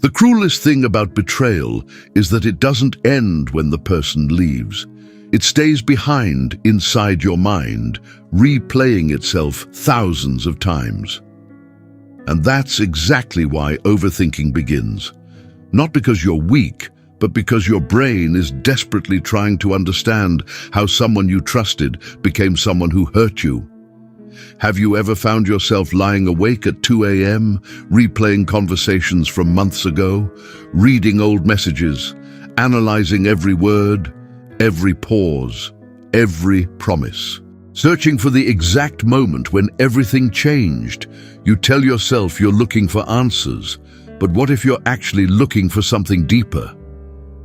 The cruelest thing about betrayal is that it doesn't end when the person leaves. It stays behind inside your mind, replaying itself thousands of times. And that's exactly why overthinking begins. Not because you're weak, but because your brain is desperately trying to understand how someone you trusted became someone who hurt you. Have you ever found yourself lying awake at 2 a.m., replaying conversations from months ago, reading old messages, analyzing every word, every pause, every promise, searching for the exact moment when everything changed? You tell yourself you're looking for answers, but what if you're actually looking for something deeper?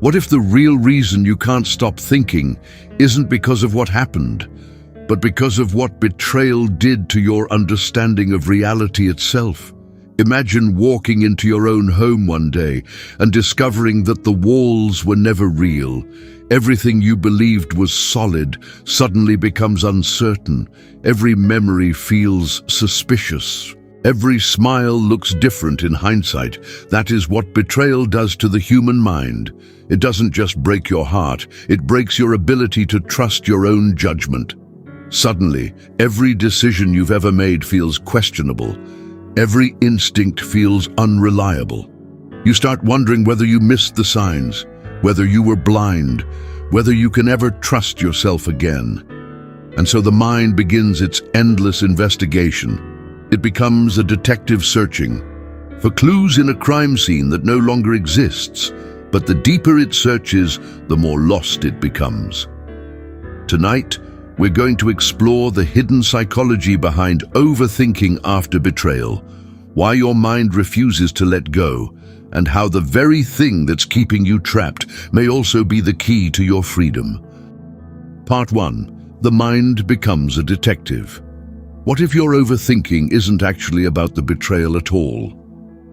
What if the real reason you can't stop thinking isn't because of what happened, but because of what betrayal did to your understanding of reality itself? Imagine walking into your own home one day and discovering that the walls were never real. Everything you believed was solid suddenly becomes uncertain. Every memory feels suspicious. Every smile looks different in hindsight. That is what betrayal does to the human mind. It doesn't just break your heart, it breaks your ability to trust your own judgment. Suddenly, every decision you've ever made feels questionable. Every instinct feels unreliable. You start wondering whether you missed the signs, whether you were blind, whether you can ever trust yourself again. And so the mind begins its endless investigation. It becomes a detective searching for clues in a crime scene that no longer exists, but the deeper it searches, the more lost it becomes. Tonight, we're going to explore the hidden psychology behind overthinking after betrayal, why your mind refuses to let go, and how the very thing that's keeping you trapped may also be the key to your freedom. Part 1. The mind becomes a detective. What if your overthinking isn't actually about the betrayal at all,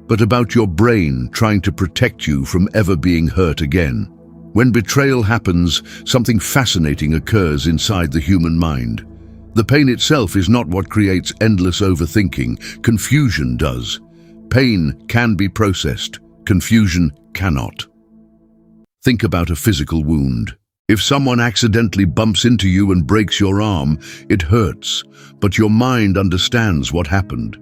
but about your brain trying to protect you from ever being hurt again? When betrayal happens, something fascinating occurs inside the human mind. The pain itself is not what creates endless overthinking. Confusion does. Pain can be processed. Confusion cannot. Think about a physical wound. If someone accidentally bumps into you and breaks your arm, it hurts, but your mind understands what happened.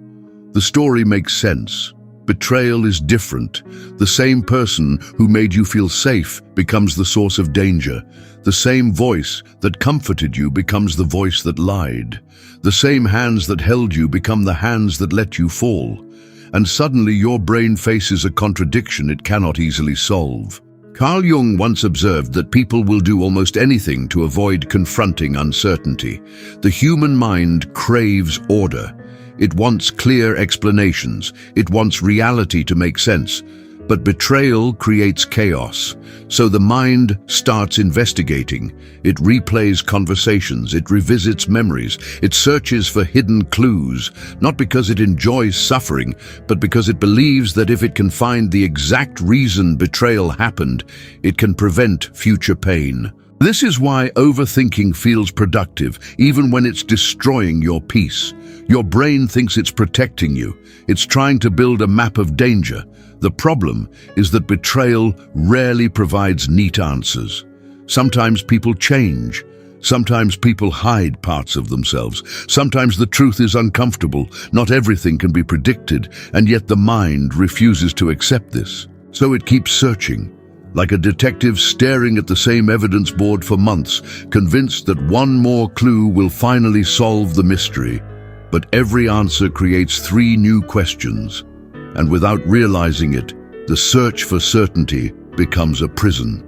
The story makes sense. Betrayal is different. The same person who made you feel safe becomes the source of danger. The same voice that comforted you becomes the voice that lied. The same hands that held you become the hands that let you fall. And suddenly your brain faces a contradiction it cannot easily solve. Carl Jung once observed that people will do almost anything to avoid confronting uncertainty. The human mind craves order. It wants clear explanations. It wants reality to make sense. But betrayal creates chaos. So the mind starts investigating. It replays conversations. It revisits memories. It searches for hidden clues, not because it enjoys suffering, but because it believes that if it can find the exact reason betrayal happened, it can prevent future pain. This is why overthinking feels productive, even when it's destroying your peace. Your brain thinks it's protecting you. It's trying to build a map of danger. The problem is that betrayal rarely provides neat answers. Sometimes people change. Sometimes people hide parts of themselves. Sometimes the truth is uncomfortable. Not everything can be predicted, and yet the mind refuses to accept this. So it keeps searching, like a detective staring at the same evidence board for months, convinced that one more clue will finally solve the mystery. But every answer creates 3 new questions, and without realizing it, the search for certainty becomes a prison.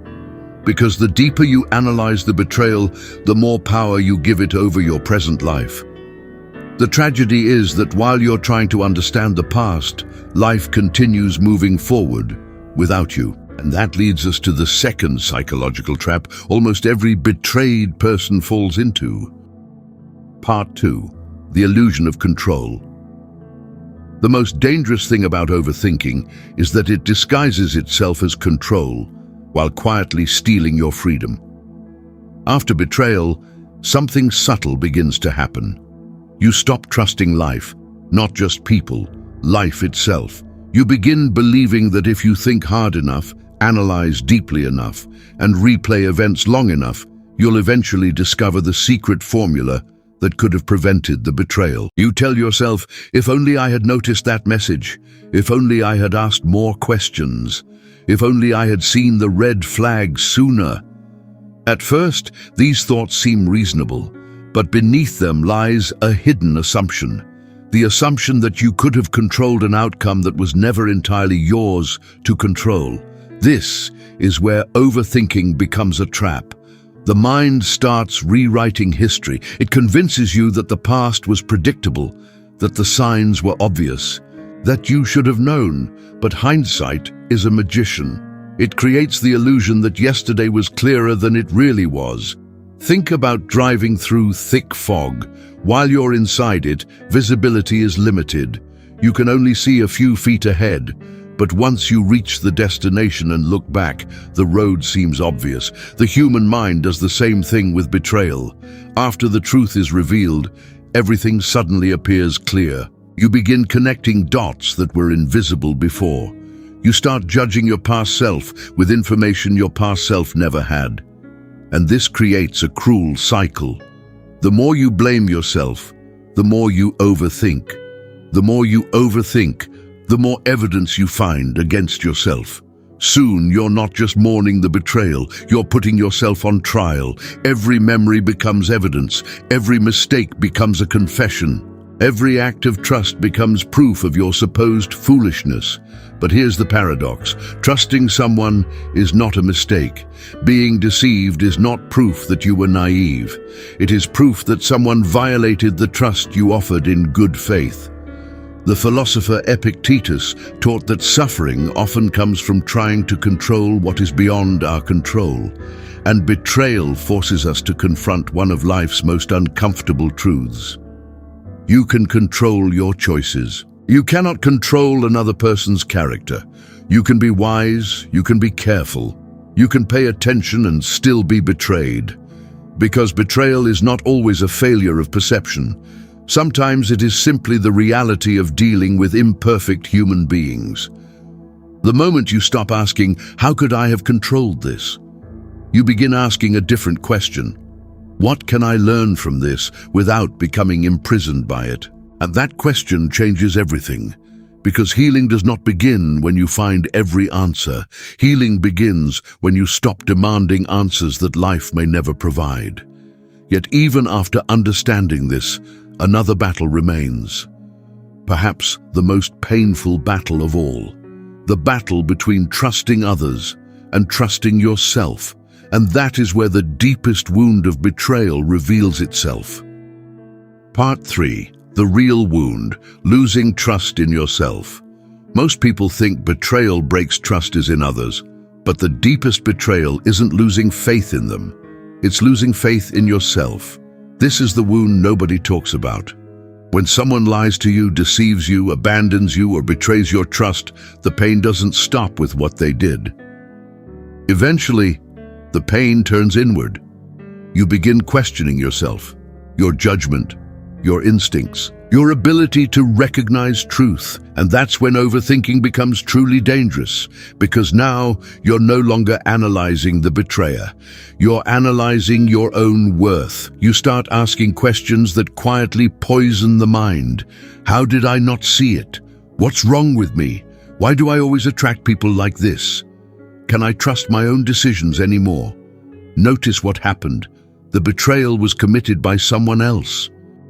Because the deeper you analyze the betrayal, the more power you give it over your present life. The tragedy is that while you're trying to understand the past, life continues moving forward without you. And that leads us to the second psychological trap almost every betrayed person falls into. Part 2. The illusion of control. The most dangerous thing about overthinking is that it disguises itself as control while quietly stealing your freedom. After betrayal, something subtle begins to happen. You stop trusting life, not just people, life itself. You begin believing that if you think hard enough, analyze deeply enough, and replay events long enough, you'll eventually discover the secret formula that could have prevented the betrayal. You tell yourself, if only I had noticed that message, if only I had asked more questions, if only I had seen the red flags sooner. At first, these thoughts seem reasonable, but beneath them lies a hidden assumption. The assumption that you could have controlled an outcome that was never entirely yours to control. This is where overthinking becomes a trap. The mind starts rewriting history. It convinces you that the past was predictable, that the signs were obvious, that you should have known, but hindsight is a magician. It creates the illusion that yesterday was clearer than it really was. Think about driving through thick fog. While you're inside it, visibility is limited. You can only see a few feet ahead. But once you reach the destination and look back, the road seems obvious. The human mind does the same thing with betrayal. After the truth is revealed, everything suddenly appears clear. You begin connecting dots that were invisible before. You start judging your past self with information your past self never had. And this creates a cruel cycle. The more you blame yourself, the more you overthink. The more you overthink, the more evidence you find against yourself. Soon, you're not just mourning the betrayal, you're putting yourself on trial. Every memory becomes evidence. Every mistake becomes a confession. Every act of trust becomes proof of your supposed foolishness. But here's the paradox. Trusting someone is not a mistake. Being deceived is not proof that you were naive. It is proof that someone violated the trust you offered in good faith. The philosopher Epictetus taught that suffering often comes from trying to control what is beyond our control, and betrayal forces us to confront one of life's most uncomfortable truths. You can control your choices. You cannot control another person's character. You can be wise, you can be careful, you can pay attention and still be betrayed. Because betrayal is not always a failure of perception. Sometimes it is simply the reality of dealing with imperfect human beings. The moment you stop asking, how could I have controlled this? You begin asking a different question. What can I learn from this without becoming imprisoned by it? And that question changes everything. Because healing does not begin when you find every answer. Healing begins when you stop demanding answers that life may never provide. Yet even after understanding this, another battle remains. Perhaps the most painful battle of all. The battle between trusting others and trusting yourself. And that is where the deepest wound of betrayal reveals itself. Part 3. The real wound, losing trust in yourself. Most people think betrayal breaks trust is in others, but the deepest betrayal isn't losing faith in them. It's losing faith in yourself. This is the wound nobody talks about. When someone lies to you, deceives you, abandons you, or betrays your trust, the pain doesn't stop with what they did. Eventually, the pain turns inward. You begin questioning yourself, your judgment, your instincts, your ability to recognize truth. And that's when overthinking becomes truly dangerous, because now you're no longer analyzing the betrayer. You're analyzing your own worth. You start asking questions that quietly poison the mind. How did I not see it? What's wrong with me? Why do I always attract people like this? Can I trust my own decisions anymore? Notice what happened. The betrayal was committed by someone else.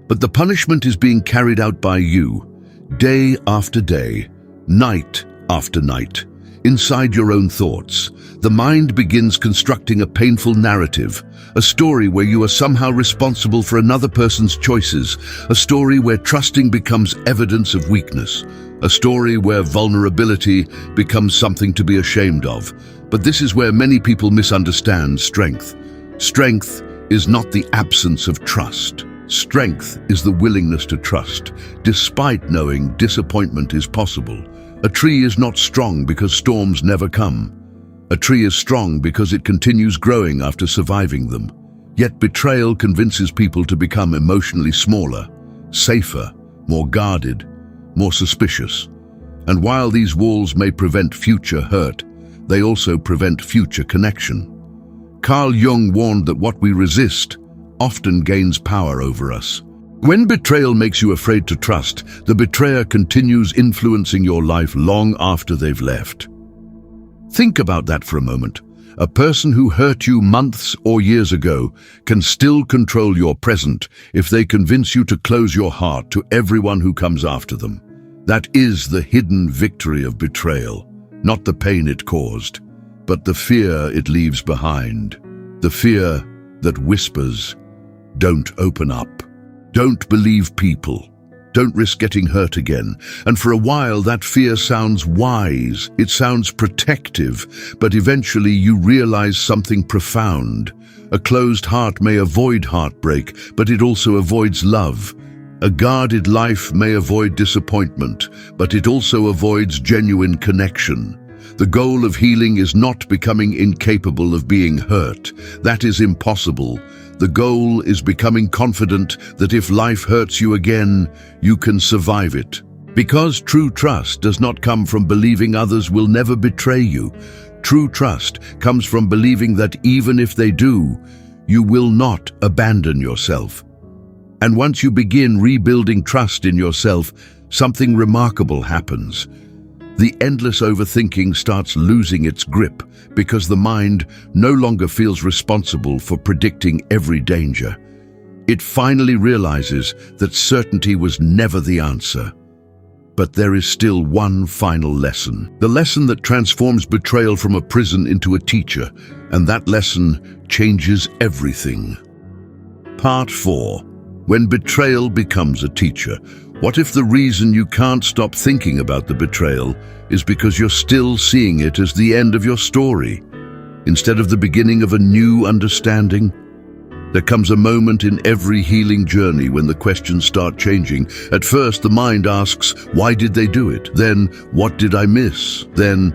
But the punishment is being carried out by you, day after day, night after night. Inside your own thoughts, the mind begins constructing a painful narrative, a story where you are somehow responsible for another person's choices, a story where trusting becomes evidence of weakness, a story where vulnerability becomes something to be ashamed of. But this is where many people misunderstand strength. Strength is not the absence of trust. Strength is the willingness to trust, despite knowing disappointment is possible. A tree is not strong because storms never come. A tree is strong because it continues growing after surviving them. Yet betrayal convinces people to become emotionally smaller, safer, more guarded, more suspicious. And while these walls may prevent future hurt, they also prevent future connection. Carl Jung warned that what we resist often gains power over us. When betrayal makes you afraid to trust, the betrayer continues influencing your life long after they've left. Think about that for a moment. A person who hurt you months or years ago can still control your present if they convince you to close your heart to everyone who comes after them. That is the hidden victory of betrayal, not the pain it caused, but the fear it leaves behind. The fear that whispers, "Don't open up. Don't believe people. Don't risk getting hurt again." And for a while, that fear sounds wise. It sounds protective, but eventually you realize something profound. A closed heart may avoid heartbreak, but it also avoids love. A guarded life may avoid disappointment, but it also avoids genuine connection. The goal of healing is not becoming incapable of being hurt. That is impossible. The goal is becoming confident that if life hurts you again, you can survive it. Because true trust does not come from believing others will never betray you. True trust comes from believing that even if they do, you will not abandon yourself. And once you begin rebuilding trust in yourself, something remarkable happens. The endless overthinking starts losing its grip because the mind no longer feels responsible for predicting every danger. It finally realizes that certainty was never the answer. But there is still one final lesson. The lesson that transforms betrayal from a prison into a teacher, and that lesson changes everything. Part 4. When betrayal becomes a teacher. What if the reason you can't stop thinking about the betrayal is because you're still seeing it as the end of your story, instead of the beginning of a new understanding? There comes a moment in every healing journey when the questions start changing. At first, the mind asks, why did they do it? Then, what did I miss? Then,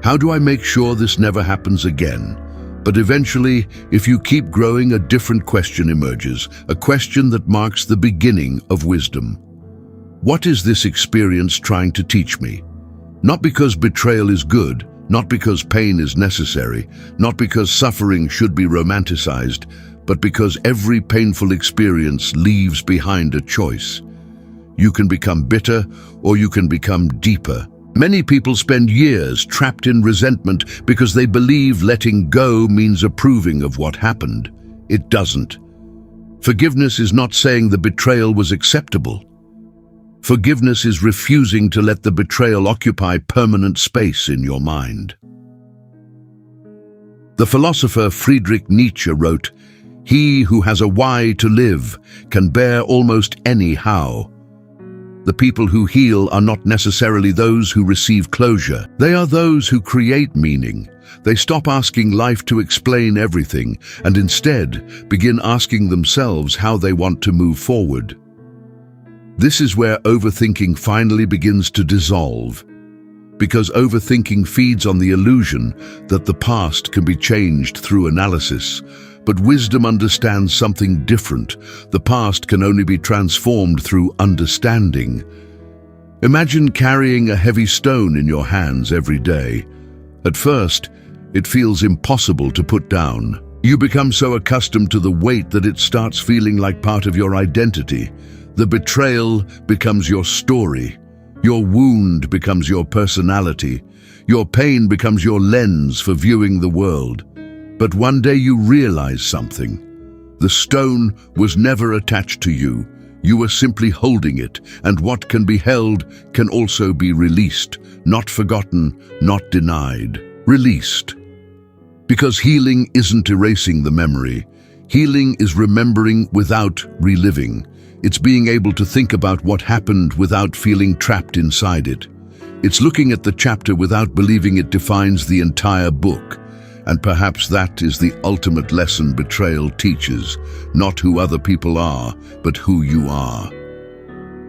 how do I make sure this never happens again? But eventually, if you keep growing, a different question emerges, a question that marks the beginning of wisdom. What is this experience trying to teach me? Not because betrayal is good, not because pain is necessary, not because suffering should be romanticized, but because every painful experience leaves behind a choice. You can become bitter or you can become deeper. Many people spend years trapped in resentment because they believe letting go means approving of what happened. It doesn't. Forgiveness is not saying the betrayal was acceptable. Forgiveness is refusing to let the betrayal occupy permanent space in your mind. The philosopher Friedrich Nietzsche wrote, "He who has a why to live can bear almost any how." The people who heal are not necessarily those who receive closure. They are those who create meaning. They stop asking life to explain everything and instead begin asking themselves how they want to move forward. This is where overthinking finally begins to dissolve, because overthinking feeds on the illusion that the past can be changed through analysis. But wisdom understands something different. The past can only be transformed through understanding. Imagine carrying a heavy stone in your hands every day. At first, it feels impossible to put down. You become so accustomed to the weight that it starts feeling like part of your identity. The betrayal becomes your story. Your wound becomes your personality. Your pain becomes your lens for viewing the world. But one day you realize something. The stone was never attached to you. You were simply holding it, and what can be held can also be released, not forgotten, not denied. Released. Because healing isn't erasing the memory. Healing is remembering without reliving. It's being able to think about what happened without feeling trapped inside it. It's looking at the chapter without believing it defines the entire book. And perhaps that is the ultimate lesson betrayal teaches, not who other people are, but who you are.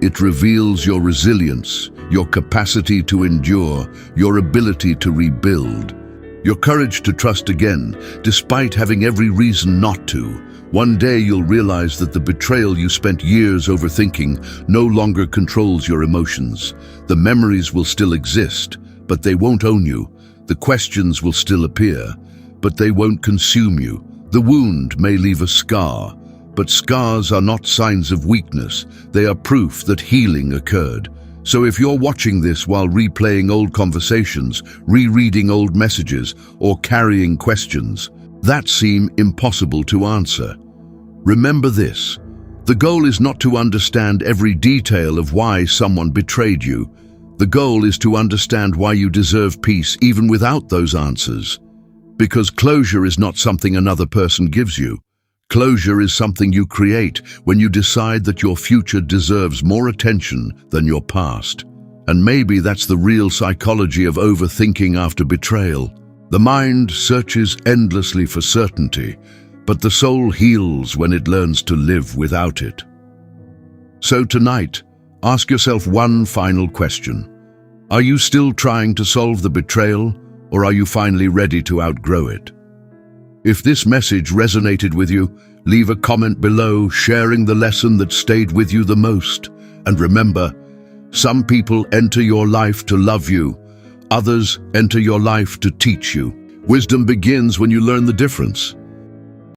It reveals your resilience, your capacity to endure, your ability to rebuild. Your courage to trust again, despite having every reason not to. One day you'll realize that the betrayal you spent years overthinking no longer controls your emotions. The memories will still exist, but they won't own you. The questions will still appear, but they won't consume you. The wound may leave a scar, but scars are not signs of weakness. They are proof that healing occurred. So if you're watching this while replaying old conversations, rereading old messages, or carrying questions that seem impossible to answer, remember this. The goal is not to understand every detail of why someone betrayed you. The goal is to understand why you deserve peace even without those answers. Because closure is not something another person gives you. Closure is something you create when you decide that your future deserves more attention than your past. And maybe that's the real psychology of overthinking after betrayal. The mind searches endlessly for certainty, but the soul heals when it learns to live without it. So tonight, ask yourself one final question. Are you still trying to solve the betrayal, or are you finally ready to outgrow it? If this message resonated with you, leave a comment below sharing the lesson that stayed with you the most. And remember, some people enter your life to love you, others enter your life to teach you. Wisdom begins when you learn the difference.